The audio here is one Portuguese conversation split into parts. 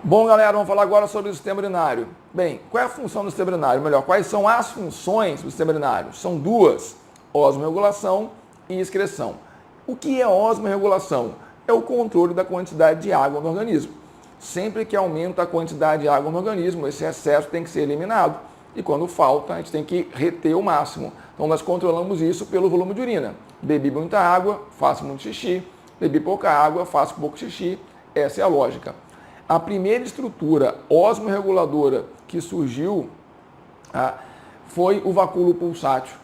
Bom, galera, vamos falar agora sobre o sistema urinário. Bem, qual é a função do sistema urinário? Melhor, quais são as funções do sistema urinário? São duas: osmorregulação e excreção. O que é osmorregulação? É o controle da quantidade de água no organismo. Sempre que aumenta a quantidade de água no organismo, esse excesso tem que ser eliminado. E quando falta, a gente tem que reter o máximo. Então, nós controlamos isso pelo volume de urina. Bebi muita água, faço muito xixi. Bebi pouca água, faço pouco xixi. Essa é a lógica. A primeira estrutura osmorreguladora que surgiu foi o vacúolo pulsátil.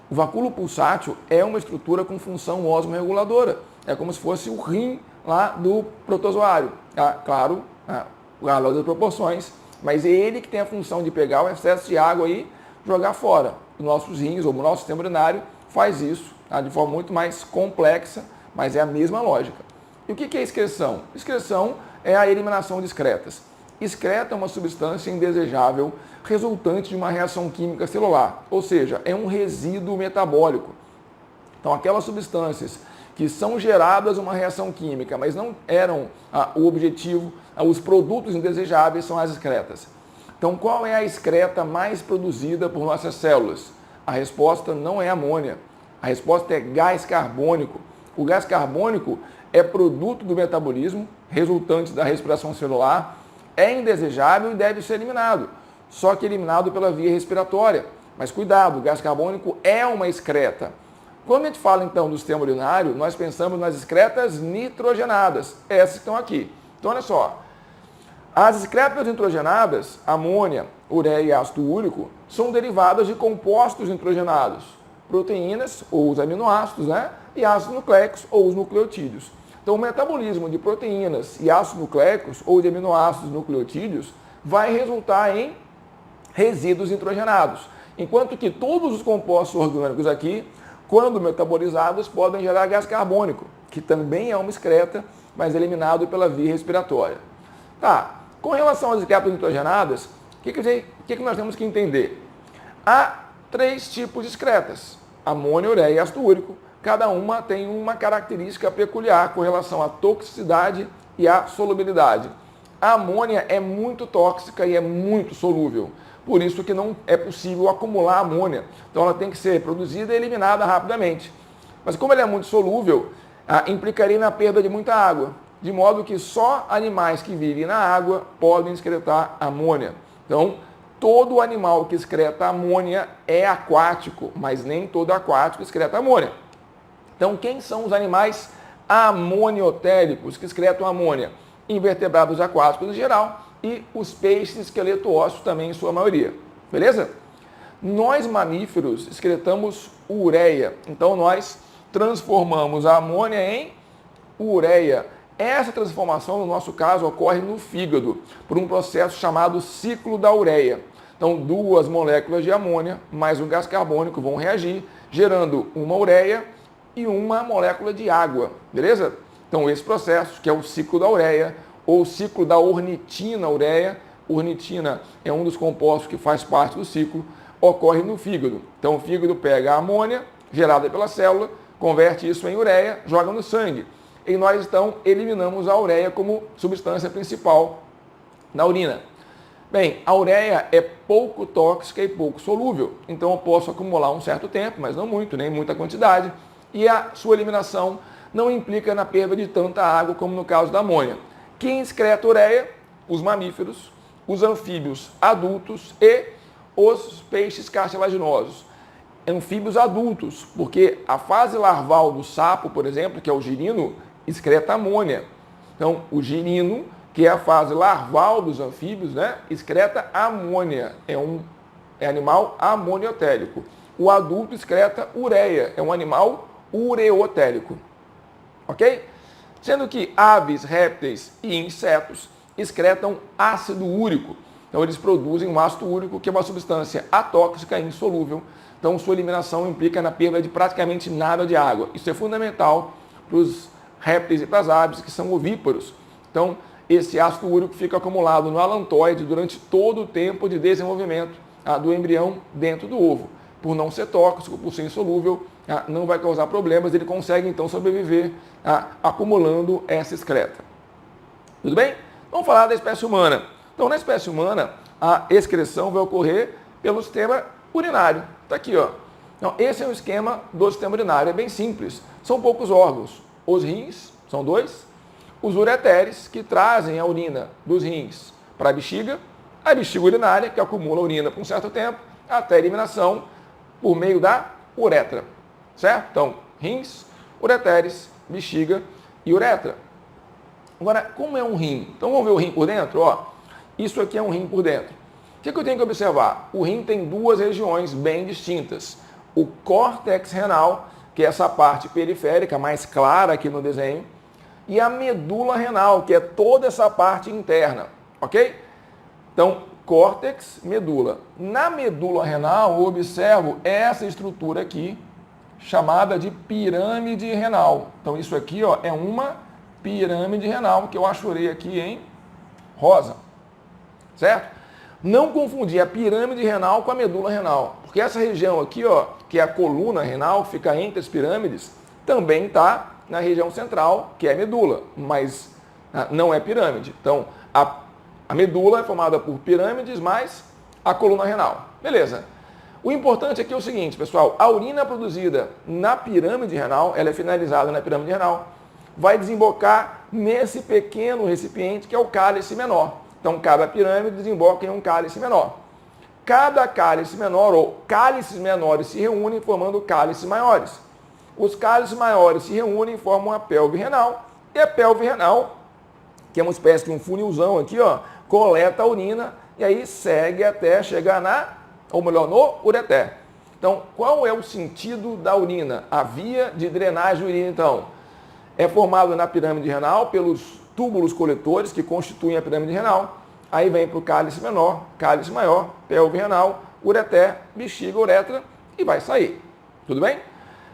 O vacúolo pulsátil é uma estrutura com função osmorreguladora. É como se fosse o rim lá do protozoário. Claro, guardado das proporções, mas é ele que tem a função de pegar o excesso de água e jogar fora. Os nossos rins ou o nosso sistema urinário faz isso de forma muito mais complexa, mas é a mesma lógica. E o que é excreção? Excreção é a eliminação de excretas. Excreta é uma substância indesejável resultante de uma reação química celular, ou seja, é um resíduo metabólico. Então, aquelas substâncias que são geradas uma reação química, mas não eram o objetivo, os produtos indesejáveis são as excretas. Então, qual é a excreta mais produzida por nossas células? A resposta não é amônia, a resposta é gás carbônico. O gás carbônico é produto do metabolismo, resultante da respiração celular, é indesejável e deve ser eliminado, só que eliminado pela via respiratória. Mas cuidado, o gás carbônico é uma excreta. Quando a gente fala então do sistema urinário, nós pensamos nas excretas nitrogenadas, essas que estão aqui. Então olha só, as excretas nitrogenadas, amônia, ureia e ácido úrico, são derivadas de compostos nitrogenados, proteínas ou os aminoácidos, e ácidos nucleicos ou os nucleotídeos. Então, o metabolismo de proteínas e ácidos nucleicos ou de aminoácidos nucleotídeos vai resultar em resíduos nitrogenados, enquanto que todos os compostos orgânicos aqui, quando metabolizados, podem gerar gás carbônico, que também é uma excreta, mas eliminado pela via respiratória. Tá, com relação às excretas nitrogenadas, o que nós temos que entender? Há 3 tipos de excretas: amônia, ureia e ácido úrico. Cada uma tem uma característica peculiar com relação à toxicidade e à solubilidade. A amônia é muito tóxica e é muito solúvel, por isso que não é possível acumular amônia. Então ela tem que ser produzida e eliminada rapidamente. Mas como ela é muito solúvel, implicaria na perda de muita água, de modo que só animais que vivem na água podem excretar amônia. Então, todo animal que excreta amônia é aquático, mas nem todo aquático excreta amônia. Então, quem são os animais amoniotéricos que excretam amônia? Invertebrados aquáticos em geral e os peixes esqueleto ósseo também em sua maioria. Beleza? Nós, mamíferos, excretamos ureia. Então, nós transformamos a amônia em ureia. Essa transformação, no nosso caso, ocorre no fígado, por um processo chamado ciclo da ureia. Então, 2 moléculas de amônia mais um gás carbônico vão reagir, gerando uma ureia e uma molécula de água, beleza? Então, esse processo, que é o ciclo da ureia, ou o ciclo da ornitina-ureia, ornitina é um dos compostos que faz parte do ciclo, ocorre no fígado. Então, o fígado pega a amônia, gerada pela célula, converte isso em ureia, joga no sangue. E nós, então, eliminamos a ureia como substância principal na urina. Bem, a ureia é pouco tóxica e pouco solúvel, então eu posso acumular um certo tempo, mas não muito, nem muita quantidade, e a sua eliminação não implica na perda de tanta água como no caso da amônia. Quem excreta ureia? Os mamíferos, os anfíbios adultos e os peixes cartilaginosos. Anfíbios adultos, porque a fase larval do sapo, por exemplo, que é o girino, excreta amônia. Então, o girino, que é a fase larval dos anfíbios, excreta amônia. É animal amoniotérico. O adulto excreta ureia, é um animal ureotérico. Ok? Sendo que aves, répteis e insetos excretam ácido úrico. Então, eles produzem um ácido úrico, que é uma substância atóxica e insolúvel. Então, sua eliminação implica na perda de praticamente nada de água. Isso é fundamental para os répteis e para as aves que são ovíparos. Então, esse ácido úrico fica acumulado no alantoide durante todo o tempo de desenvolvimento do embrião dentro do ovo. Por não ser tóxico, por ser insolúvel, não vai causar problemas, ele consegue então sobreviver acumulando essa excreta. Tudo bem? Vamos falar da espécie humana. Então, na espécie humana, a excreção vai ocorrer pelo sistema urinário. Está aqui, ó. Então, esse é o esquema do sistema urinário. É bem simples. São poucos órgãos. Os rins, são 2. Os ureteres, que trazem a urina dos rins para a bexiga urinária, que acumula urina por um certo tempo, até a eliminação por meio da uretra. Certo? Então, rins, ureteres, bexiga e uretra. Agora, como é um rim? Então, vamos ver o rim por dentro? Ó, isso aqui é um rim por dentro. O que eu tenho que observar? O rim tem 2 regiões bem distintas. O córtex renal, que é essa parte periférica, mais clara aqui no desenho, e a medula renal, que é toda essa parte interna, ok? Então, córtex, medula. Na medula renal, eu observo essa estrutura aqui, chamada de pirâmide renal. Então, isso aqui, ó, é uma pirâmide renal, que eu achurei aqui em rosa, certo? Não confundir a pirâmide renal com a medula renal, porque essa região aqui, ó, que é a coluna renal, fica entre as pirâmides, também está na região central, que é a medula, mas não é pirâmide. Então, a medula é formada por pirâmides mais a coluna renal. Beleza. O importante aqui é o seguinte, pessoal, a urina produzida na pirâmide renal, ela é finalizada na pirâmide renal, vai desembocar nesse pequeno recipiente que é o cálice menor. Então, cada pirâmide desemboca em um cálice menor. Cada cálice menor ou cálices menores se reúnem formando cálices maiores. Os cálices maiores se reúnem e formam a pelve renal. E a pelve renal, que é uma espécie de um funilzão aqui, ó, coleta a urina e aí segue até chegar no ureter. Então, qual é o sentido da urina? A via de drenagem de urina, então, é formado na pirâmide renal pelos túbulos coletores que constituem a pirâmide renal. Aí vem para o cálice menor, cálice maior, pelve renal, ureter, bexiga, uretra e vai sair. Tudo bem?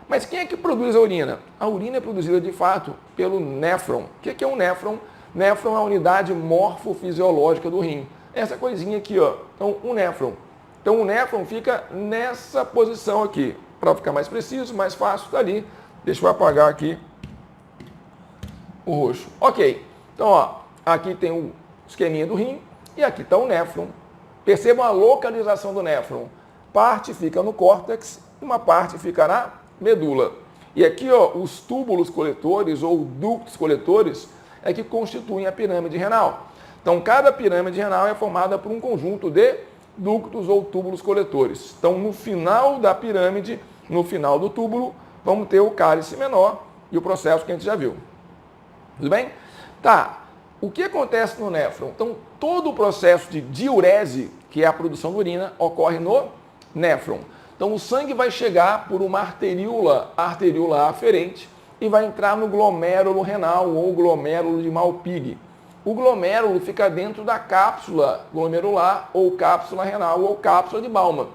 Mas quem é que produz a urina? A urina é produzida, de fato, pelo néfron. O que é um néfron? Néfron é a unidade morfofisiológica do rim. Essa coisinha aqui, ó. Então, um néfron. Então, o néfron fica nessa posição aqui. Para ficar mais preciso, mais fácil, está ali. Deixa eu apagar aqui o roxo. Ok. Então, ó, aqui tem o esqueminha do rim e aqui está o néfron. Percebam a localização do néfron. Parte fica no córtex e uma parte fica na medula. E aqui, ó, os túbulos coletores ou ductos coletores é que constituem a pirâmide renal. Então, cada pirâmide renal é formada por um conjunto de ductos ou túbulos coletores. Então, no final da pirâmide, no final do túbulo, vamos ter o cálice menor e o processo que a gente já viu. Tudo bem? Tá. O que acontece no néfron? Então, todo o processo de diurese, que é a produção de urina, ocorre no néfron. Então, o sangue vai chegar por uma arteríola aferente e vai entrar no glomérulo renal ou glomérulo de Malpighi. O glomérulo fica dentro da cápsula glomerular ou cápsula renal ou cápsula de Bowman.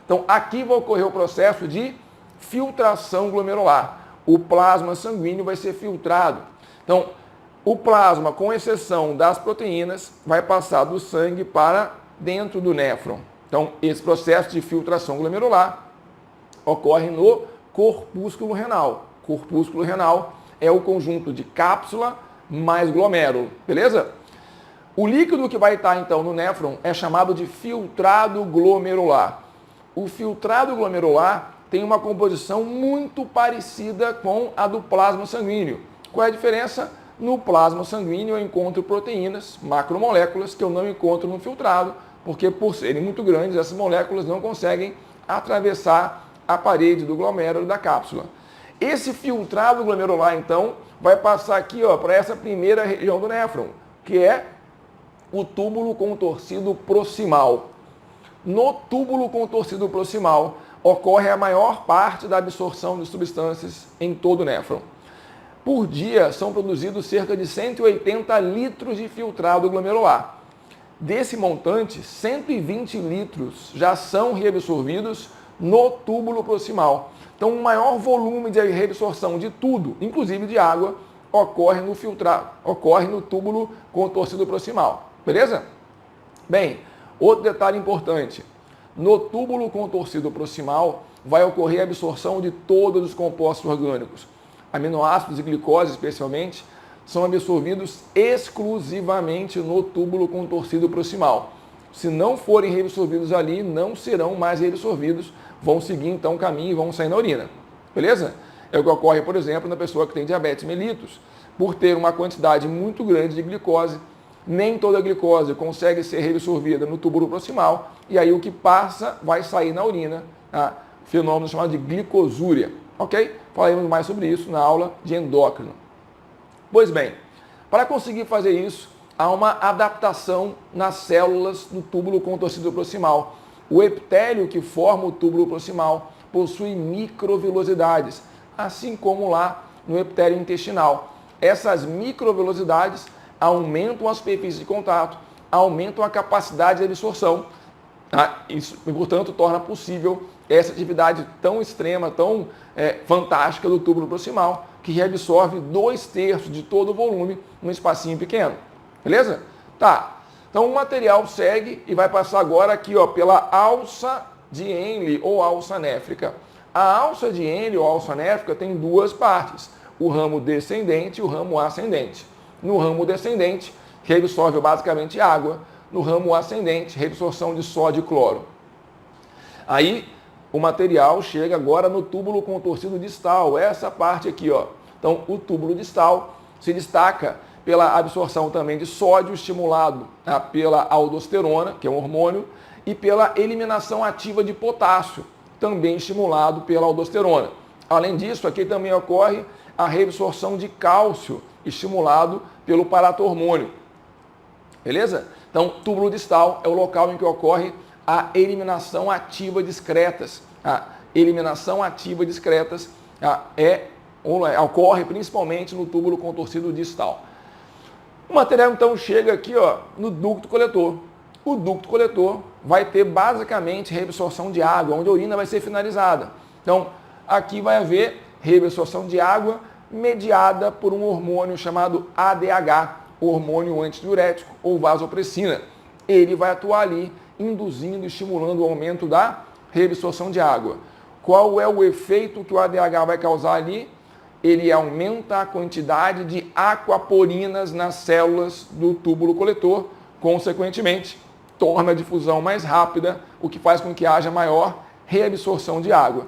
Então, aqui vai ocorrer o processo de filtração glomerular. O plasma sanguíneo vai ser filtrado. Então, o plasma, com exceção das proteínas, vai passar do sangue para dentro do néfron. Então, esse processo de filtração glomerular ocorre no corpúsculo renal. Corpúsculo renal é o conjunto de cápsula mais glomérulo, beleza? O líquido que vai estar, então, no néfron é chamado de filtrado glomerular. O filtrado glomerular tem uma composição muito parecida com a do plasma sanguíneo. Qual é a diferença? No plasma sanguíneo eu encontro proteínas, macromoléculas, que eu não encontro no filtrado, porque por serem muito grandes, essas moléculas não conseguem atravessar a parede do glomérulo da cápsula. Esse filtrado glomerular, então, vai passar aqui para essa primeira região do néfron, que é o túbulo contorcido proximal. No túbulo contorcido proximal ocorre a maior parte da absorção de substâncias em todo o néfron. Por dia são produzidos cerca de 180 litros de filtrado glomerular. Desse montante, 120 litros já são reabsorvidos no túbulo proximal. Então, o maior volume de reabsorção de tudo, inclusive de água, ocorre no túbulo contorcido proximal. Beleza? Bem, outro detalhe importante. No túbulo contorcido proximal vai ocorrer a absorção de todos os compostos orgânicos. Aminoácidos e glicose, especialmente, são absorvidos exclusivamente no túbulo contorcido proximal. Se não forem reabsorvidos ali, não serão mais reabsorvidos, vão seguir então o caminho e vão sair na urina. Beleza? É o que ocorre, por exemplo, na pessoa que tem diabetes mellitus. Por ter uma quantidade muito grande de glicose, nem toda a glicose consegue ser reabsorvida no túbulo proximal, e aí o que passa vai sair na urina, tá? Fenômeno chamado de glicosúria. Ok? Falaremos mais sobre isso na aula de endócrino. Pois bem, para conseguir fazer isso, há uma adaptação nas células do túbulo contorcido proximal. O epitélio que forma o túbulo proximal possui microvelosidades, assim como lá no epitélio intestinal. Essas microvelosidades aumentam a superfície de contato, aumentam a capacidade de absorção. Isso, portanto, torna possível essa atividade tão extrema, tão fantástica do túbulo proximal, que reabsorve 2/3 de todo o volume num espacinho pequeno. Beleza? Tá. Então o material segue e vai passar agora aqui, ó, pela alça de Henle ou alça néfrica. A alça de Henle ou alça néfrica tem duas partes, o ramo descendente e o ramo ascendente. No ramo descendente, reabsorve basicamente água. No ramo ascendente, reabsorção de sódio e cloro. Aí o material chega agora no túbulo contorcido distal, essa parte aqui, ó. Então, o túbulo distal se destaca pela absorção também de sódio estimulado pela aldosterona, que é um hormônio, e pela eliminação ativa de potássio, também estimulado pela aldosterona. Além disso, aqui também ocorre a reabsorção de cálcio, estimulado pelo paratormônio. Beleza? Então, túbulo distal é o local em que ocorre a eliminação ativa de excretas. A eliminação ativa de excretas ocorre principalmente no túbulo contorcido distal. O material então chega aqui, ó, no ducto coletor. O ducto coletor vai ter basicamente reabsorção de água, onde a urina vai ser finalizada. Então, aqui vai haver reabsorção de água mediada por um hormônio chamado ADH, hormônio antidiurético ou vasopressina. Ele vai atuar ali, induzindo e estimulando o aumento da reabsorção de água. Qual é o efeito que o ADH vai causar ali? Ele aumenta a quantidade de aquaporinas nas células do túbulo coletor, consequentemente, torna a difusão mais rápida, o que faz com que haja maior reabsorção de água.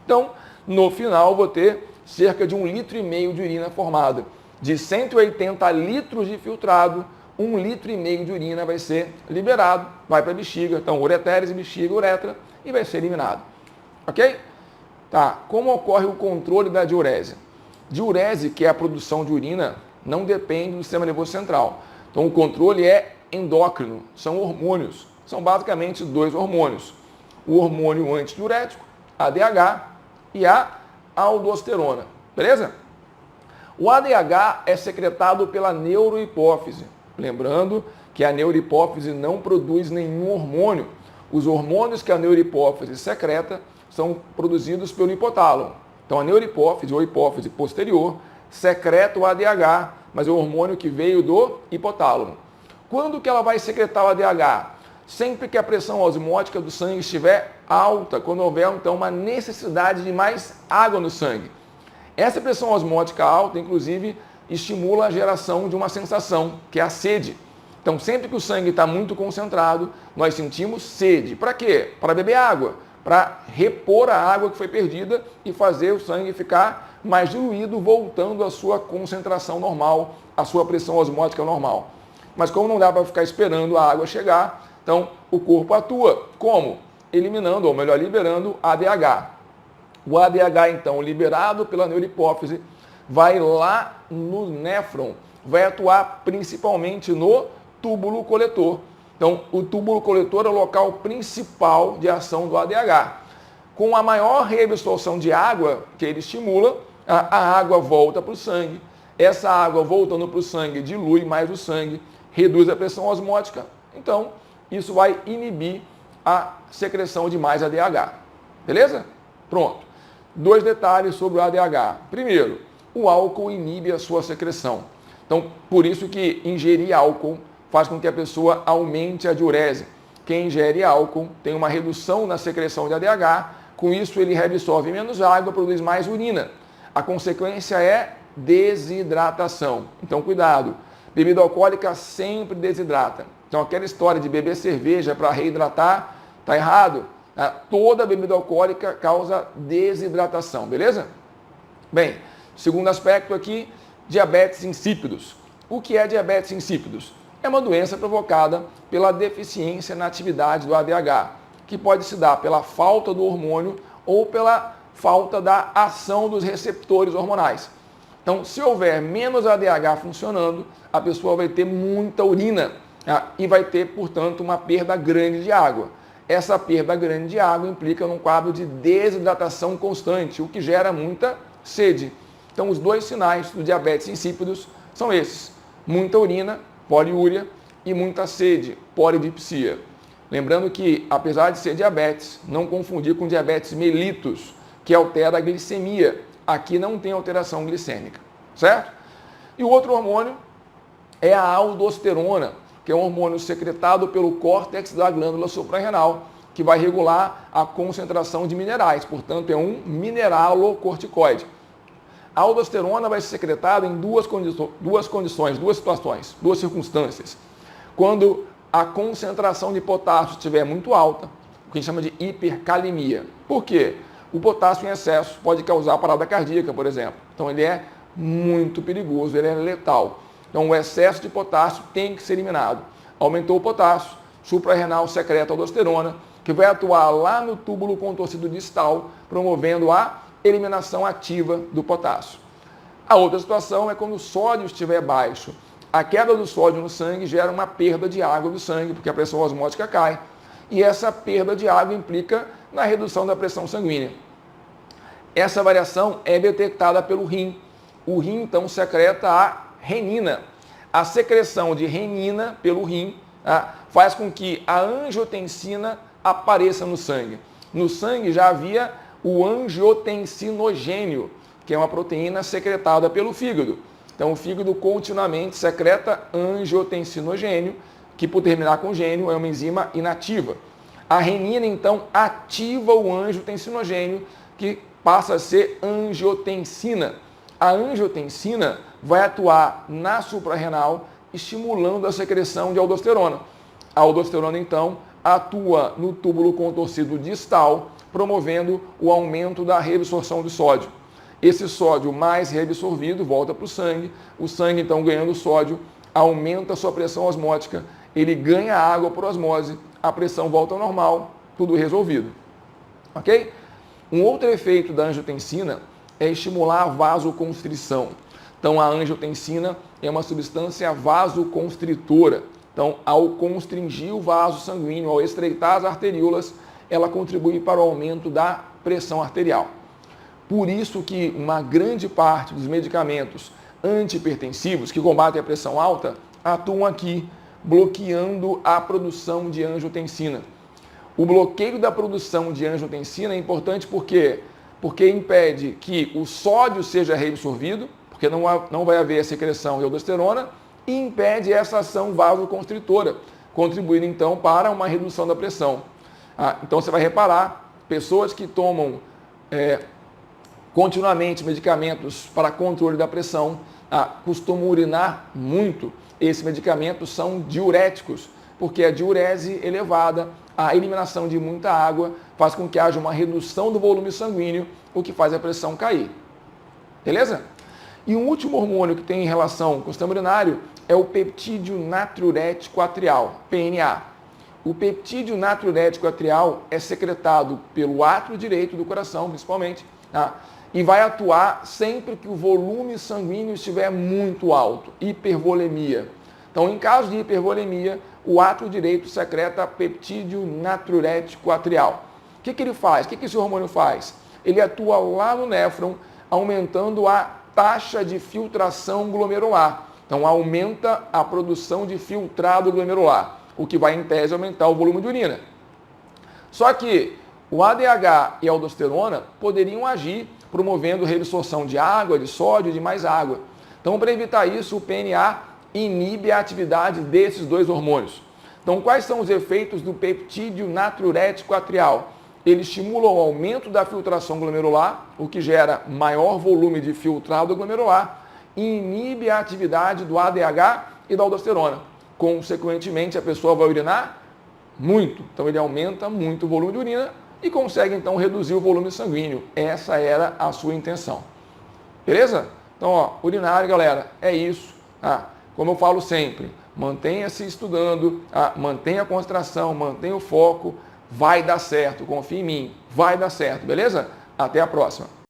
Então, no final, vou ter cerca de 1,5 litro de urina formada. De 180 litros de filtrado, 1,5 litro de urina vai ser liberado, vai para a bexiga, então uretérese, bexiga, uretra, e vai ser eliminado. Ok? Tá, como ocorre o controle da diurese? Diurese, que é a produção de urina, não depende do sistema nervoso central. Então o controle é endócrino, são hormônios, são basicamente 2 hormônios. O hormônio antidiurético, ADH, e a aldosterona. Beleza? O ADH é secretado pela neurohipófise. Lembrando que a neurohipófise não produz nenhum hormônio. Os hormônios que a neurohipófise secreta são produzidos pelo hipotálamo. Então a neurohipófise ou hipófise posterior secreta o ADH, mas é o hormônio que veio do hipotálamo. Quando que ela vai secretar o ADH? Sempre que a pressão osmótica do sangue estiver alta, quando houver então uma necessidade de mais água no sangue. Essa pressão osmótica alta, inclusive, estimula a geração de uma sensação, que é a sede. Então, sempre que o sangue está muito concentrado, nós sentimos sede. Para quê? Para beber água, para repor a água que foi perdida e fazer o sangue ficar mais diluído, voltando à sua concentração normal, à sua pressão osmótica normal. Mas como não dá para ficar esperando a água chegar, então o corpo atua. Como? Eliminando, ou melhor, liberando ADH. O ADH, então, liberado pela neurohipófise, vai lá no néfron, vai atuar principalmente no túbulo coletor. Então, o túbulo coletor é o local principal de ação do ADH. Com a maior reabsorção de água que ele estimula, a água volta para o sangue. Essa água voltando para o sangue dilui mais o sangue, reduz a pressão osmótica. Então, isso vai inibir a secreção de mais ADH. Beleza? Pronto. 2 detalhes sobre o ADH. Primeiro, o álcool inibe a sua secreção. Então, por isso que ingerir álcool faz com que a pessoa aumente a diurese. Quem ingere álcool tem uma redução na secreção de ADH, com isso ele reabsorve menos água, produz mais urina. A consequência é desidratação. Então, cuidado. Bebida alcoólica sempre desidrata. Então, aquela história de beber cerveja para reidratar, está errado. Toda bebida alcoólica causa desidratação, beleza? Bem, segundo aspecto aqui, diabetes insípidos. O que é diabetes insípidos? É uma doença provocada pela deficiência na atividade do ADH, que pode se dar pela falta do hormônio ou pela falta da ação dos receptores hormonais. Então, se houver menos ADH funcionando, a pessoa vai ter muita urina e vai ter, portanto, uma perda grande de água. Essa perda grande de água implica num quadro de desidratação constante, o que gera muita sede. Então, os dois sinais do diabetes insípidos são esses: muita urina, poliúria, e muita sede, polidipsia. Lembrando que, apesar de ser diabetes, não confundir com diabetes mellitus, que altera a glicemia. Aqui não tem alteração glicêmica, certo? E o outro hormônio é a aldosterona, que é um hormônio secretado pelo córtex da glândula suprarrenal, que vai regular a concentração de minerais, portanto é um mineralocorticoide. A aldosterona vai ser secretada em duas situações, duas circunstâncias. Quando a concentração de potássio estiver muito alta, o que a gente chama de hipercalemia. Por quê? O potássio em excesso pode causar parada cardíaca, por exemplo. Então ele é muito perigoso, ele é letal. Então o excesso de potássio tem que ser eliminado. Aumentou o potássio, suprarrenal secreta aldosterona, que vai atuar lá no túbulo contorcido distal, promovendo a eliminação ativa do potássio. A outra situação é quando o sódio estiver baixo. A queda do sódio no sangue gera uma perda de água do sangue, porque a pressão osmótica cai. E essa perda de água implica na redução da pressão sanguínea. Essa variação é detectada pelo rim. O rim, então, secreta a renina. A secreção de renina pelo rim faz com que a angiotensina apareça no sangue. No sangue já havia o angiotensinogênio, que é uma proteína secretada pelo fígado. Então, o fígado continuamente secreta angiotensinogênio, que por terminar com gênio é uma enzima inativa. A renina, então, ativa o angiotensinogênio, que passa a ser angiotensina. A angiotensina vai atuar na suprarrenal, estimulando a secreção de aldosterona. A aldosterona, então, atua no túbulo contorcido distal, promovendo o aumento da reabsorção de sódio. Esse sódio mais reabsorvido volta para o sangue. O sangue, então, ganhando sódio, aumenta a sua pressão osmótica. Ele ganha água por osmose, a pressão volta ao normal, tudo resolvido. Ok? Um outro efeito da angiotensina é estimular a vasoconstrição. Então, a angiotensina é uma substância vasoconstritora. Então, ao constringir o vaso sanguíneo, ao estreitar as arteríolas, ela contribui para o aumento da pressão arterial. Por isso que uma grande parte dos medicamentos antihipertensivos que combatem a pressão alta atuam aqui, bloqueando a produção de angiotensina. O bloqueio da produção de angiotensina é importante porque impede que o sódio seja reabsorvido, porque não vai haver a secreção de aldosterona, e impede essa ação vasoconstritora, contribuindo então para uma redução da pressão. Então você vai reparar, pessoas que tomam continuamente medicamentos para controle da pressão costumam urinar muito. Esses medicamentos são diuréticos, porque a diurese elevada, a eliminação de muita água, faz com que haja uma redução do volume sanguíneo, o que faz a pressão cair. Beleza? E um último hormônio que tem relação com o sistema urinário é o peptídeo natriurético atrial, PNA. O peptídeo natriurético atrial é secretado pelo átrio direito do coração, principalmente, e vai atuar sempre que o volume sanguíneo estiver muito alto, hipervolemia. Então, em caso de hipervolemia, o átrio direito secreta peptídeo natriurético atrial. O que ele faz? O que esse hormônio faz? Ele atua lá no néfron, aumentando a taxa de filtração glomerular. Então, aumenta a produção de filtrado glomerular, o que vai, em tese, aumentar o volume de urina. Só que o ADH e a aldosterona poderiam agir promovendo reabsorção de água, de sódio e de mais água. Então, para evitar isso, o PNA inibe a atividade desses dois hormônios. Então, quais são os efeitos do peptídeo natriurético atrial? Ele estimula o aumento da filtração glomerular, o que gera maior volume de filtrado glomerular, inibe a atividade do ADH e da aldosterona. Consequentemente, a pessoa vai urinar muito. Então, ele aumenta muito o volume de urina e consegue, então, reduzir o volume sanguíneo. Essa era a sua intenção. Beleza? Então, ó, urinário, galera, é isso. Como eu falo sempre, mantenha-se estudando, mantenha a concentração, mantenha o foco. Vai dar certo, confia em mim. Vai dar certo, beleza? Até a próxima.